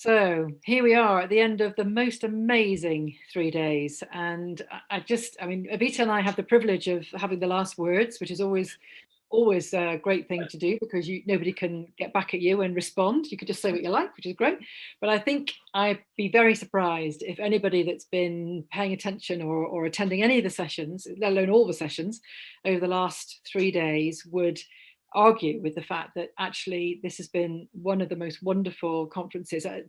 So here we are at the end of the most amazing 3 days. And I mean, Avita and I have the privilege of having the last words, which is always a great thing to do because nobody can get back at you and respond. You can just say what you like, which is great. But I think I'd be very surprised if anybody that's been paying attention or attending any of the sessions, let alone all the sessions over the last 3 days, would argue with the fact that actually this has been one of the most wonderful conferences. A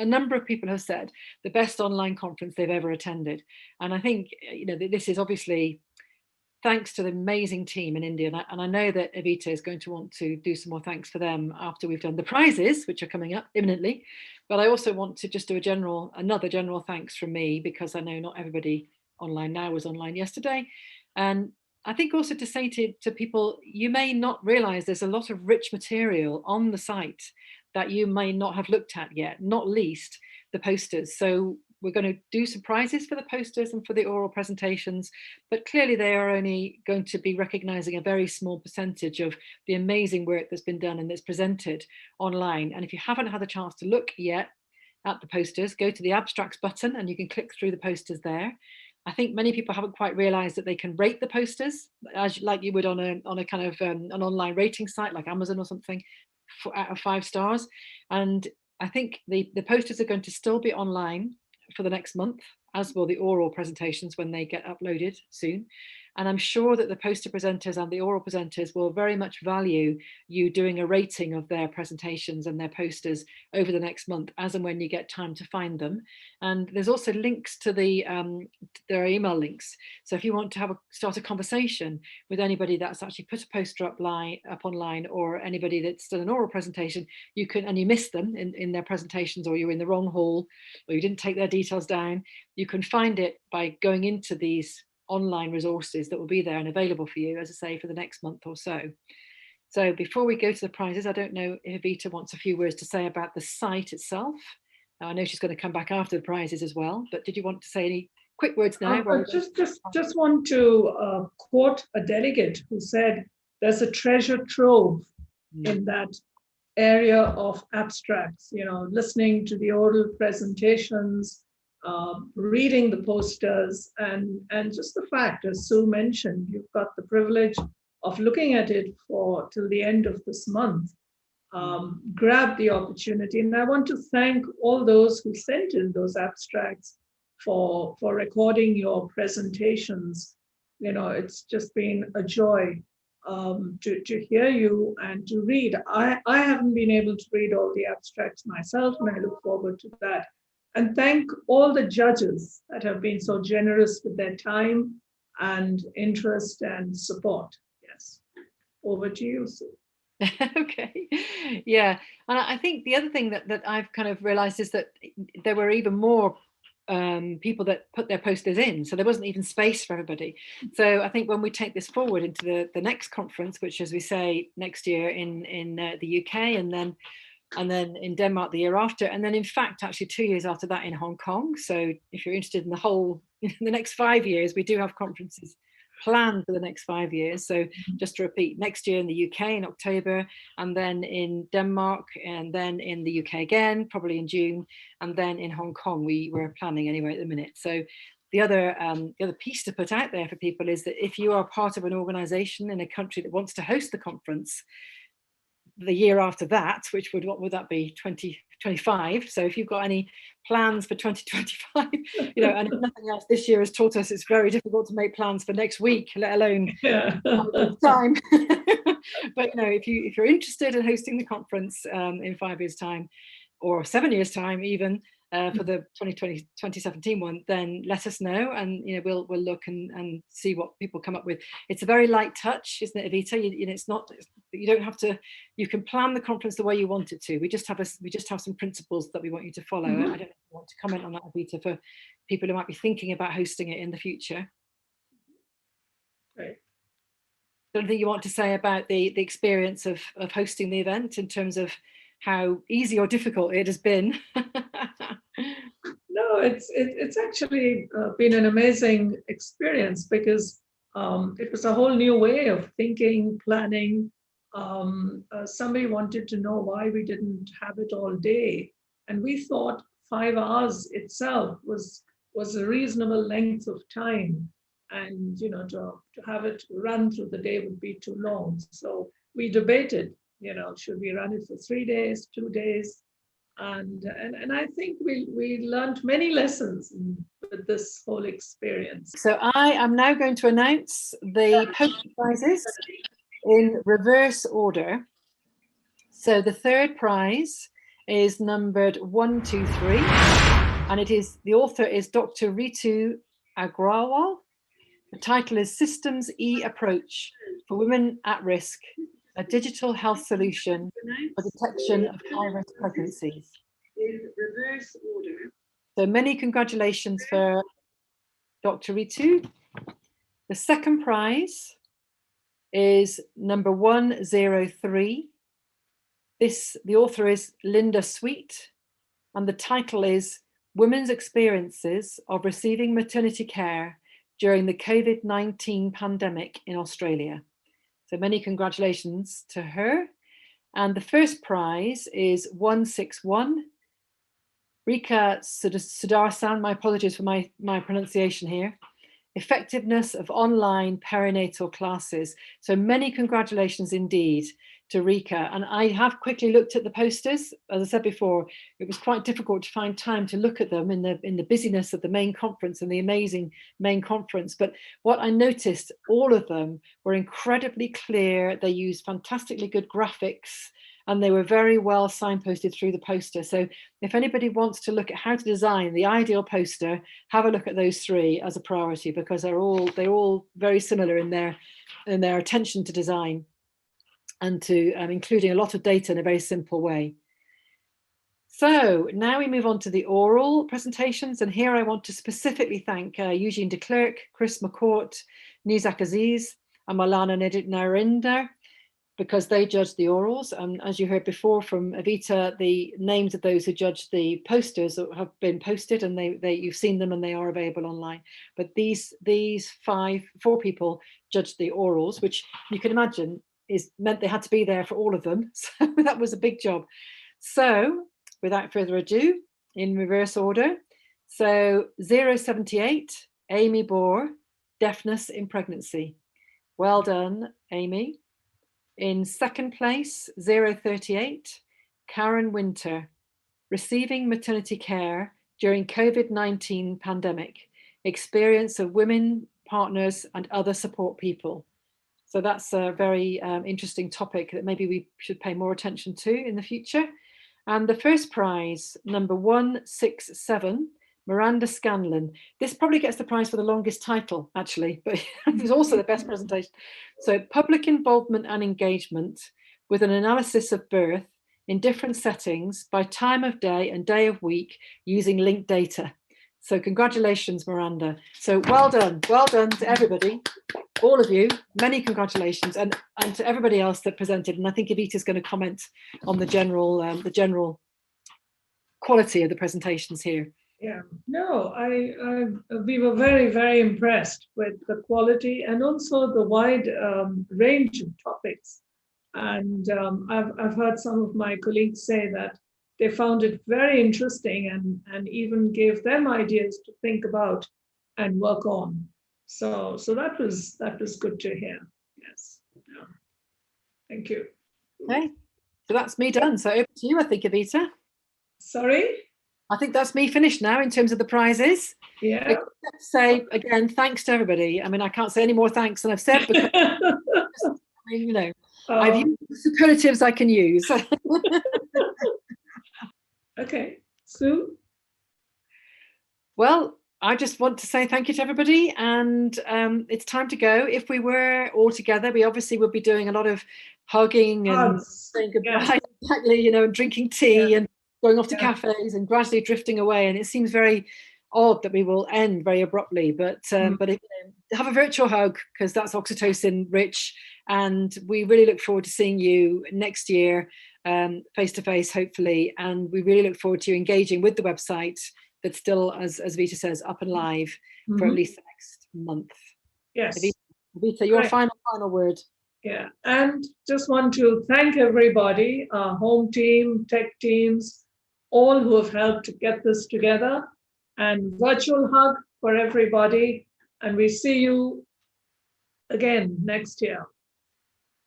number of people have said the best online conference they've ever attended. And I think, this is obviously thanks to the amazing team in India. And I know that Avita is going to want to do some more thanks for them after we've done the prizes, which are coming up imminently. But I also want to just do another general thanks from me, because I know not everybody online now was online yesterday. And I think also to say to people, you may not realize there's a lot of rich material on the site that you may not have looked at yet, not least the posters. So we're going to do some prizes for the posters and for the oral presentations, but clearly they are only going to be recognizing a very small percentage of the amazing work that's been done and that's presented online. And if you haven't had a chance to look yet at the posters, go to the abstracts button and you can click through the posters there. I think many people haven't quite realized that they can rate the posters like you would on a kind of an online rating site like Amazon or something, out of 5 stars. And I think the posters are going to still be online for the next month, as will the oral presentations when they get uploaded soon. And I'm sure that the poster presenters and the oral presenters will very much value you doing a rating of their presentations and their posters over the next month, as and when you get time to find them. And there's also links to there are email links. So if you want to start a conversation with anybody that's actually put a poster up online, or anybody that's done an oral presentation, you can, and you missed them in their presentations, or you're in the wrong hall, or you didn't take their details down, you can find it by going into these online resources that will be there and available for you, as I say, for the next month or so. So before we go to the prizes, I don't know if Avita wants a few words to say about the site itself. Now, I know she's going to come back after the prizes as well, but did you want to say any quick words now? Just want to quote a delegate who said, there's a treasure trove in that area of abstracts, listening to the oral presentations, reading the posters, and just the fact, as Sue mentioned, you've got the privilege of looking at it till the end of this month. Grab the opportunity. And I want to thank all those who sent in those abstracts for recording your presentations. It's just been a joy to hear you and to read. I haven't been able to read all the abstracts myself, and I look forward to that. And thank all the judges that have been so generous with their time and interest and support. Yes. Over to you, Sue. Okay. Yeah. And I think the other thing that I've kind of realized is that there were even more people that put their posters in, so there wasn't even space for everybody. So I think when we take this forward into the next conference, which, as we say, next year in the UK, and then in Denmark the year after, and then in fact actually 2 years after that in Hong Kong. So if you're interested in the next 5 years, we do have conferences planned for the next 5 years. So just to repeat, next year in the UK in October, and then in Denmark, and then in the UK again, probably in June, and then in Hong Kong, we're planning anyway at the minute. So the other piece to put out there for people is that if you are part of an organization in a country that wants to host the conference the year after that, what would that be, 2025? So if you've got any plans for 2025, and if nothing else, this year has taught us it's very difficult to make plans for next week, let alone time. But if you're interested in hosting the conference in 5 years' time, or 7 years' time even, for the 2017 one, then let us know, and we'll look and see what people come up with. It's a very light touch, isn't it, Avita? It's not, you don't have to, you can plan the conference the way you want it to. We just have some principles that we want you to follow. I don't know if you want to comment on that, Avita, for people who might be thinking about hosting it in the future. Right. Anything you want to say about the experience of hosting the event, in terms of how easy or difficult it has been? No, it's actually been an amazing experience, because it was a whole new way of thinking, planning. Somebody wanted to know why we didn't have it all day. And we thought 5 hours itself was a reasonable length of time. And, to have it run through the day would be too long. So we debated, should we run it for 3 days, 2 days? And I think we learned many lessons with this whole experience. So I am now going to announce the poster prizes in reverse order. So the third prize is numbered 1, 2, 3, and the author is Dr. Ritu Agrawal. The title is Systems E-Approach for Women at Risk, a digital health solution for detection of high-risk pregnancies. In reverse order. So many congratulations for Dr. Ritu. The second prize is number 103. The author is Linda Sweet, and the title is Women's Experiences of Receiving Maternity Care During the COVID-19 Pandemic in Australia. So many congratulations to her. And the first prize is 161. Rika Sudarsan, my apologies for my pronunciation here. Effectiveness of online perinatal classes. So many congratulations indeed to Rika. And I have quickly looked at the posters. As I said before, it was quite difficult to find time to look at them in the busyness of the main conference and the amazing main conference. But what I noticed, all of them were incredibly clear. They used fantastically good graphics, and they were very well signposted through the poster. So if anybody wants to look at how to design the ideal poster, have a look at those three as a priority, because they're all very similar in their attention to design and to including a lot of data in a very simple way. So now we move on to the oral presentations, and here I want to specifically thank Eugene de Klerk, Chris McCourt, Nizak Aziz, and Malana Narinder, because they judged the orals. And as you heard before from Evita, the names of those who judged the posters have been posted, and you've seen them and they are available online. But these four people judged the orals, which you can imagine meant they had to be there for all of them. So that was a big job. So without further ado, in reverse order. So 078, Amy Bohr, deafness in pregnancy. Well done, Amy. In second place, 038, Karen Winter, receiving maternity care during COVID-19 pandemic, experience of women, partners, and other support people. So that's a very interesting topic that maybe we should pay more attention to in the future. And the first prize, number 167, Miranda Scanlon. This probably gets the prize for the longest title, actually, but it's also the best presentation. So public involvement and engagement with an analysis of birth in different settings by time of day and day of week using linked data. So congratulations, Miranda. So well done to everybody, all of you, many congratulations, and to everybody else that presented. And I think Evita's going to comment on the general quality of the presentations here. Yeah, no, we were very, very impressed with the quality and also the wide range of topics. And I've heard some of my colleagues say that they found it very interesting and even gave them ideas to think about and work on. So that was good to hear. Yes. Yeah. Thank you. Okay, so that's me done. So over to you, I think, Evita. Sorry? I think that's me finished now in terms of the prizes. Yeah. Except to say again, thanks to everybody. I mean, I can't say any more thanks than I've said, because I've used the superlatives I can use. Okay, Sue? Well, I just want to say thank you to everybody, and it's time to go. If we were all together, we obviously would be doing a lot of hugging and saying goodbye, exactly, and drinking tea and going off to cafes and gradually drifting away. And it seems very odd that we will end very abruptly, but have a virtual hug, because that's oxytocin rich, and we really look forward to seeing you next year, face to face, hopefully. And we really look forward to you engaging with the website that's still, as Vita says, up and live for at least the next month. Yes. Vita, your final word. Yeah, and just want to thank everybody, our home team, tech teams, all who have helped to get this together, and virtual hug for everybody. And we see you again next year.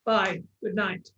Bye. Good night.